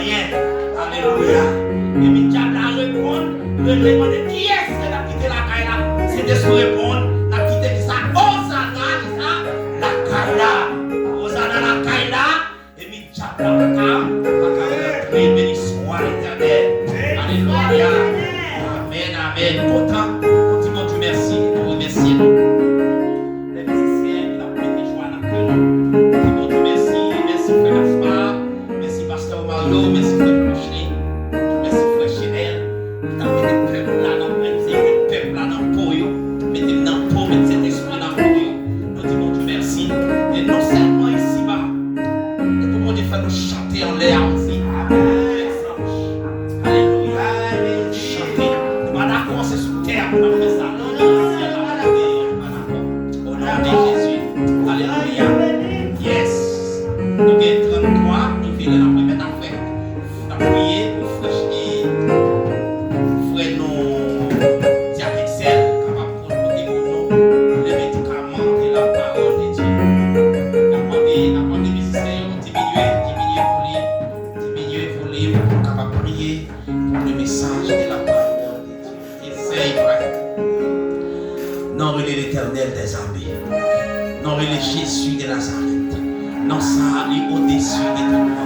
rien. Alléluia. Et puis diable a répondu, il demande qui est-ce qui a quitté la caille là? C'était ce répondre, n'a quitté qui ça? Hosanna, la caille là. Hosanna la caille là. Et puis diable a prié, béni soit l'Éternel. Alléluia. Amen, amen. Content, continuons Dieu merci, nous remercions. Les musiciens, la première joie dans le cœur. Continuons Dieu merci, merci frère Gaspard, merci pasteur Mario, merci frère Clocher, merci frère Chenel. Qui t'a mis des peuples là dans le peuple là dans le poyo, mettez dans le pot, mettez cet esprit dans le poyo. Nous disons Dieu merci. Et non seulement ici-bas, et comment Dieu fait nous chanter en l'air aussi. Alléluia. Chanter. Nous va d'accord, c'est sous terre, on va faire ça. Au nom de Jésus. Alléluia. Yes. Nous avons 33, nous faisons la première affaire. Nous avons prié pour frère nous diabéticiel, capable de porter pour nous les médicaments et la parole de Dieu. Nous avons demandé aux musiciens de diminuer pour lui, pour capable de prier pour le message de la parole de Dieu. Essaye, frère. Non, il est l'Éternel des armées. Non, il est Jésus de Nazareth. Non, ça est au-dessus de tout le monde.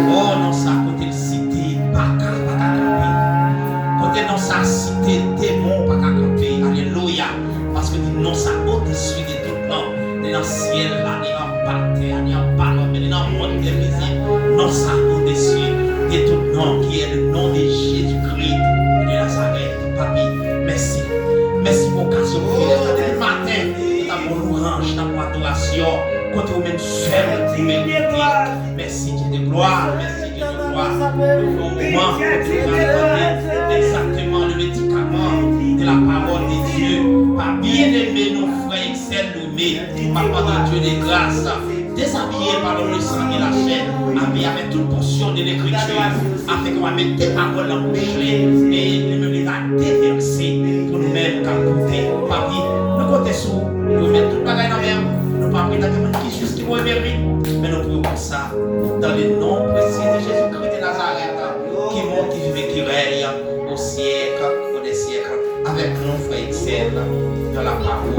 Oh, non, ça a côté cité, pas qu'à camper. Côté non, ça a cité démon, pas qu'à camper. Alléluia. Parce que non, ça au-dessus de tout le monde. Dans le ciel, là, il y a un bâtiment, il y a un ballon, il y a un monde invisible. Non, ça au-dessus de tout le monde qui est le nom de Jésus-Christ de Nazareth. Papi, merci. Merci pour l'occasion de le matin. Nous avons l'orange dans l'adoration. Quand vous même seul, vous méritez. Merci Dieu de gloire. Merci Dieu de gloire. Nous avons moment exactement le médicament de la parole de Dieu. Par bien aimer nos frères excellents, Papa de Dieu de grâce. Déshabillé par le sang et la chair, habillé avec toute portion de l'écriture, afin qu'on va mettre tes paroles en bouche et nous les a déversées pour nous-mêmes qu'à côté. Papi, nous comptons sur nous mettre tout le bagage dans l'air. Nous ne pouvons pas prétendre qui juste qui va mériter, mais nous pouvons faire ça dans le nom précis de Jésus-Christ de Nazareth, qui monte, qui vit, qui règne au siècle, au des siècles, avec nos frères excellents dans la parole.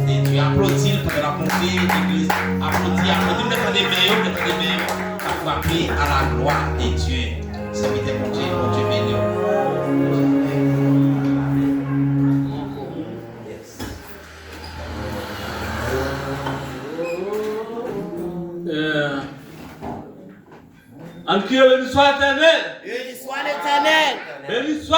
Et tu applaudis pour la montée de l'église. Applaudis, des meilleurs, à frapper à la gloire de Dieu. C'est mon Dieu béni. En criant, béni soit l'Éternel. Béni soit l'Éternel. Béni soit